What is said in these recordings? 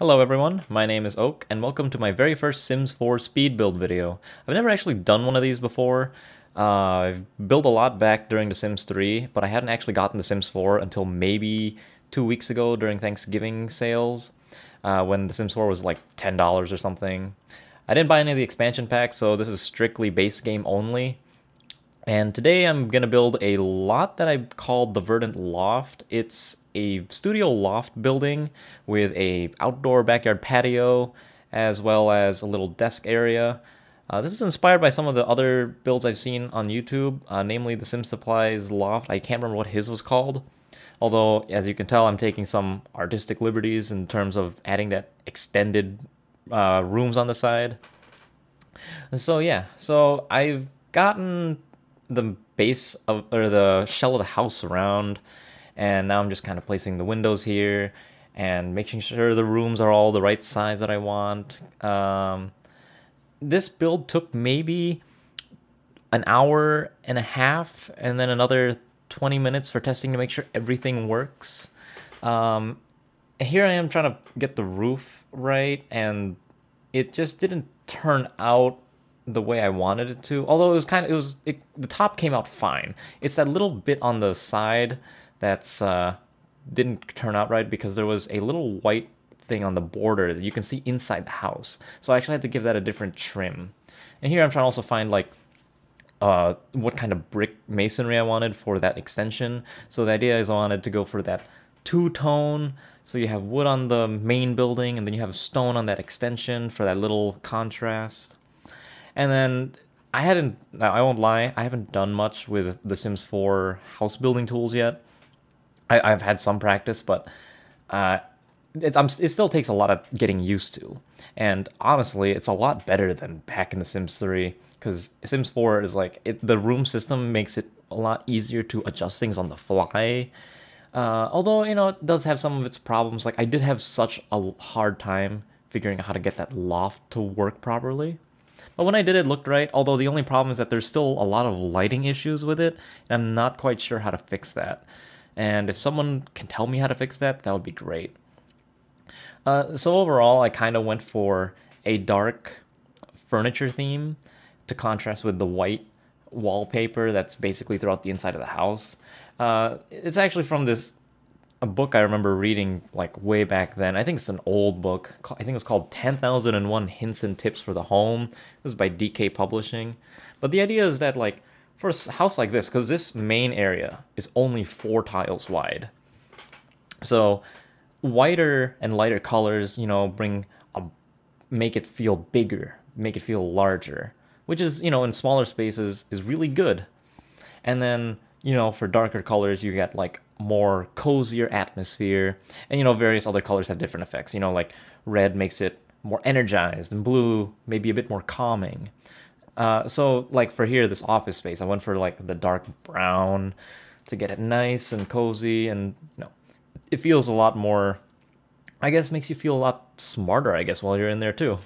Hello everyone, my name is Oak, and welcome to my very first Sims 4 speed build video. I've never actually done one of these before. I've built a lot back during The Sims 3, but I hadn't actually gotten The Sims 4 until maybe 2 weeks ago during Thanksgiving sales, when The Sims 4 was like $10 or something. I didn't buy any of the expansion packs, so this is strictly base game only. And today I'm going to build a lot that I called the Verdant Loft. It's a studio loft building with a outdoor backyard patio as well as a little desk area. This is inspired by some of the other builds I've seen on YouTube, namely the Sim Supplies Loft. I can't remember what his was called. Although, as you can tell, I'm taking some artistic liberties in terms of adding that extended rooms on the side. And so yeah, so I've gotten the base of or the shell of the house around, and now I'm just kind of placing the windows here and making sure the rooms are all the right size that I want. This build took maybe an hour and a half and then another 20 minutes for testing to make sure everything works. Here I am trying to get the roof right, and it just didn't turn out the way I wanted it to. Although the top came out fine. It's that little bit on the side that's didn't turn out right because there was a little white thing on the border that you can see inside the house. So I actually had to give that a different trim. And here I'm trying to also find like what kind of brick masonry I wanted for that extension. So the idea is I wanted to go for that two-tone. So you have wood on the main building and then you have stone on that extension for that little contrast. And then I won't lie, I haven't done much with the Sims 4 house building tools yet. I've had some practice, but it still takes a lot of getting used to. And honestly, it's a lot better than back in the Sims 3, because Sims 4 is like, the room system makes it a lot easier to adjust things on the fly. Although, it does have some of its problems. Like, I did have such a hard time figuring out how to get that loft to work properly. But when I did, it looked right, although the only problem is that there's still a lot of lighting issues with it, and I'm not quite sure how to fix that. And if someone can tell me how to fix that, that would be great. So overall, I kind of went for a dark furniture theme to contrast with the white wallpaper that's basically throughout the inside of the house. It's actually from a book I remember reading like way back then. I think it's an old book. I think it was called 10,001 Hints and Tips for the Home. It was by DK Publishing. But the idea is that like for a house like this, because this main area is only 4 tiles wide. So whiter and lighter colors, make it feel bigger, make it feel larger, which is, in smaller spaces is really good. And then, for darker colors, you get like more cozier atmosphere, and various other colors have different effects. Like red makes it more energized, and blue maybe a bit more calming. So like for here, this office space, I went for like the dark brown to get it nice and cozy, and it feels a lot more, I guess, makes you feel a lot smarter, I guess, while you're in there too.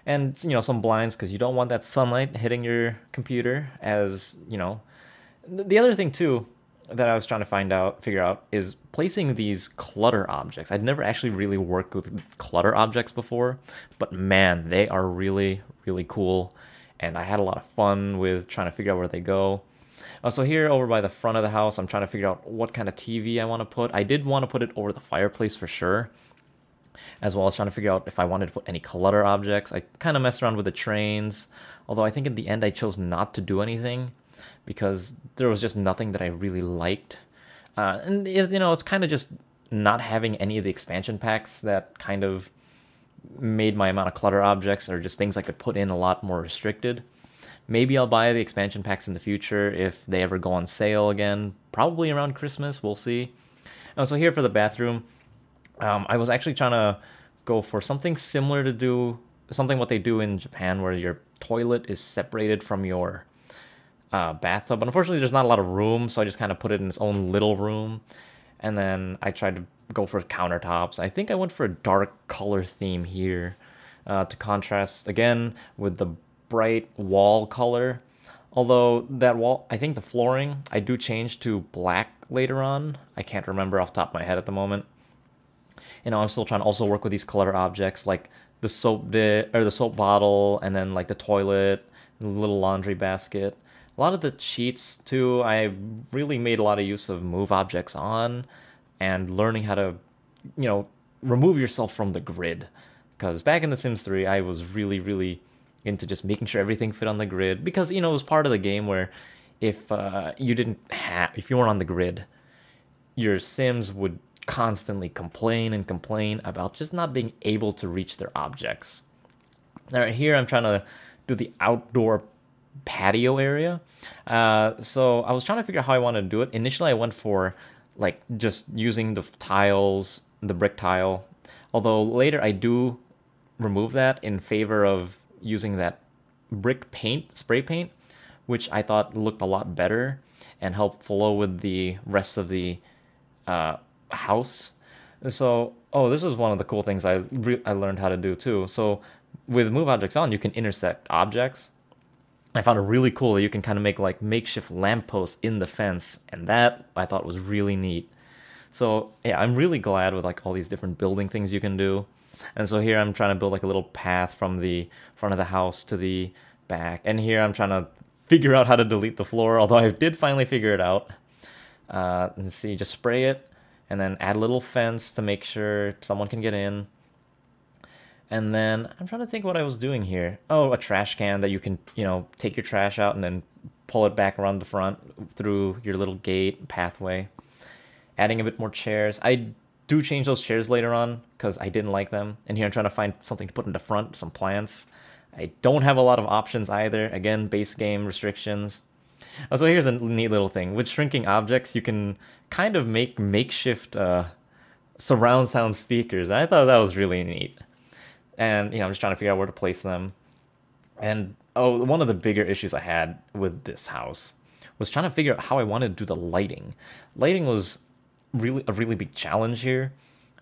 And some blinds, because you don't want that sunlight hitting your computer. As the other thing too that I was trying to figure out is placing these clutter objects. I'd never actually really worked with clutter objects before, but man, they are really, really cool. And I had a lot of fun with trying to figure out where they go. So here over by the front of the house, I'm trying to figure out what kind of TV I want to put. I did want to put it over the fireplace for sure, as well as trying to figure out if I wanted to put any clutter objects. I kind of messed around with the trains, although I think in the end I chose not to do anything, because there was just nothing that I really liked. And it's kind of just not having any of the expansion packs that kind of made my amount of clutter objects or just things I could put in a lot more restricted. Maybe I'll buy the expansion packs in the future if they ever go on sale again, probably around Christmas, we'll see. So here for the bathroom, I was actually trying to go for something similar to what they do in Japan, where your toilet is separated from your bathtub. But unfortunately, there's not a lot of room, so I just kind of put it in its own little room. And then I tried to go for countertops. I think I went for a dark color theme here to contrast, again, with the bright wall color. Although that wall, I think the flooring, I do change to black later on. I can't remember off the top of my head at the moment. I'm still trying to also work with these clutter objects like the soap bottle, and then like the toilet, the little laundry basket. A lot of the cheats too, I really made a lot of use of move objects on and learning how to, you know, remove yourself from the grid. Because back in The Sims 3, I was really, really into just making sure everything fit on the grid. Because, it was part of the game where if you weren't on the grid, your Sims would constantly complain and complain about just not being able to reach their objects. All right, here I'm trying to do the outdoor patio area. So I was trying to figure out how I wanted to do it. Initially, I went for like just using the tiles, the brick tile. Although later I do remove that in favor of using that brick paint, spray paint, which I thought looked a lot better and helped flow with the rest of the house. So, this is one of the cool things I learned how to do too. So, with move objects on, you can intersect objects. I found it really cool that you can kind of make like makeshift lampposts in the fence, and that I thought was really neat. So, yeah, I'm really glad with like all these different building things you can do. And so here I'm trying to build like a little path from the front of the house to the back. And here I'm trying to figure out how to delete the floor, although I did finally figure it out. And see, just spray it and then add a little fence to make sure someone can get in. And then I'm trying to think what I was doing here. Oh, a trash can that you can, take your trash out and then pull it back around the front through your little gate pathway. Adding a bit more chairs. I do change those chairs later on because I didn't like them. And here I'm trying to find something to put in the front, some plants. I don't have a lot of options either. Again, base game restrictions. So here's a neat little thing. With shrinking objects, you can kind of make makeshift surround sound speakers. I thought that was really neat. And, I'm just trying to figure out where to place them. And, one of the bigger issues I had with this house was trying to figure out how I wanted to do the lighting. Lighting was really a really big challenge here,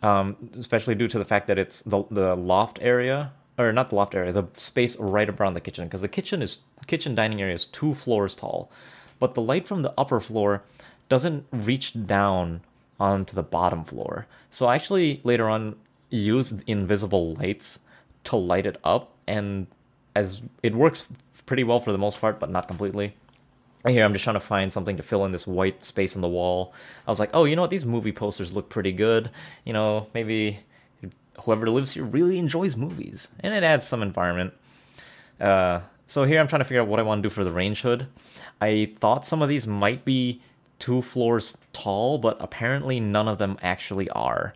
especially due to the fact that it's the loft area, or not the loft area, the space right around the kitchen, because the kitchen dining area is 2 floors tall, but the light from the upper floor doesn't reach down onto the bottom floor. So I actually later on used invisible lights to light it up, and as it works pretty well for the most part, but not completely. And here I'm just trying to find something to fill in this white space on the wall. I was like, you know what, these movie posters look pretty good. Maybe whoever lives here really enjoys movies, and it adds some environment. So here I'm trying to figure out what I want to do for the range hood. I thought some of these might be 2 floors tall, but apparently none of them actually are.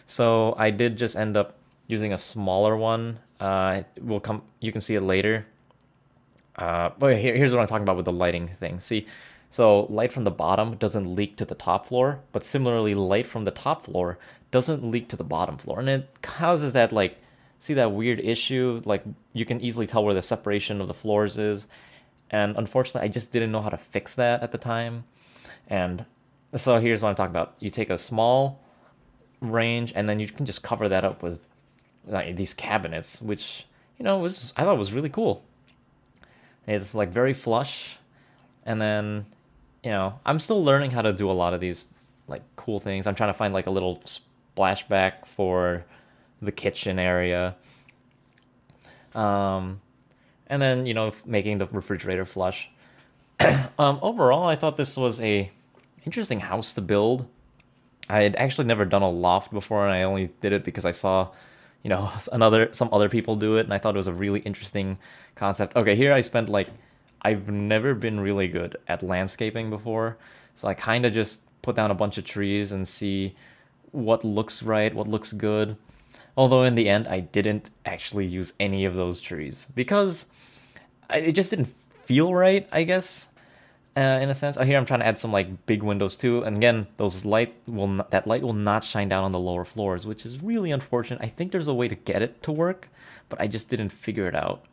So I did just end up using a smaller one. You can see it later. But here's what I'm talking about with the lighting thing. See, so light from the bottom doesn't leak to the top floor, but similarly, light from the top floor doesn't leak to the bottom floor. And it causes that, see that weird issue? Like, you can easily tell where the separation of the floors is. And unfortunately, I just didn't know how to fix that at the time. And so here's what I'm talking about. You take a small range, and then you can just cover that up with these cabinets, which, I thought was really cool. It's like very flush, and then I'm still learning how to do a lot of these like cool things. I'm trying to find like a little splashback for the kitchen area, and then making the refrigerator flush. Overall, I thought this was a interesting house to build. I had actually never done a loft before, and I only did it because I saw some other people do it, and I thought it was a really interesting concept. Okay, here I've never been really good at landscaping before, so I kind of just put down a bunch of trees and see what looks right, what looks good. Although in the end, I didn't actually use any of those trees because it just didn't feel right, I guess. In a sense, here I'm trying to add some like big windows too, and again, that light will not shine down on the lower floors, which is really unfortunate. I think there's a way to get it to work, but I just didn't figure it out.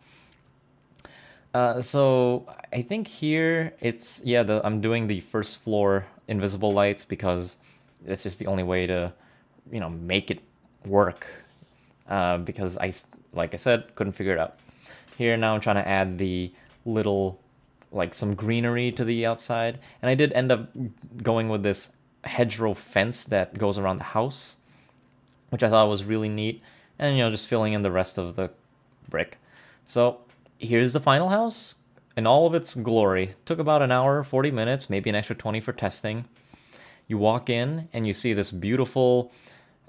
So I think here I'm doing the first floor invisible lights because it's just the only way to, make it work. Because like I said, couldn't figure it out. Here now I'm trying to add the little some greenery to the outside, and I did end up going with this hedgerow fence that goes around the house. which I thought was really neat. And, just filling in the rest of the brick. So here's the final house in all of its glory. Took about an hour, 40 minutes, maybe an extra 20 for testing. You walk in and you see this beautiful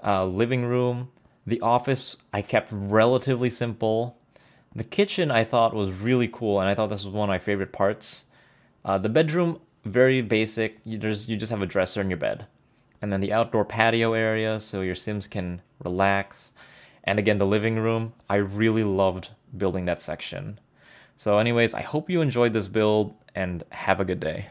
living room. The office I kept relatively simple. The kitchen I thought was really cool, and I thought this was one of my favorite parts. The bedroom, very basic. You just have a dresser in your bed. And then the outdoor patio area so your Sims can relax. And again, the living room, I really loved building that section. So anyways, I hope you enjoyed this build and have a good day.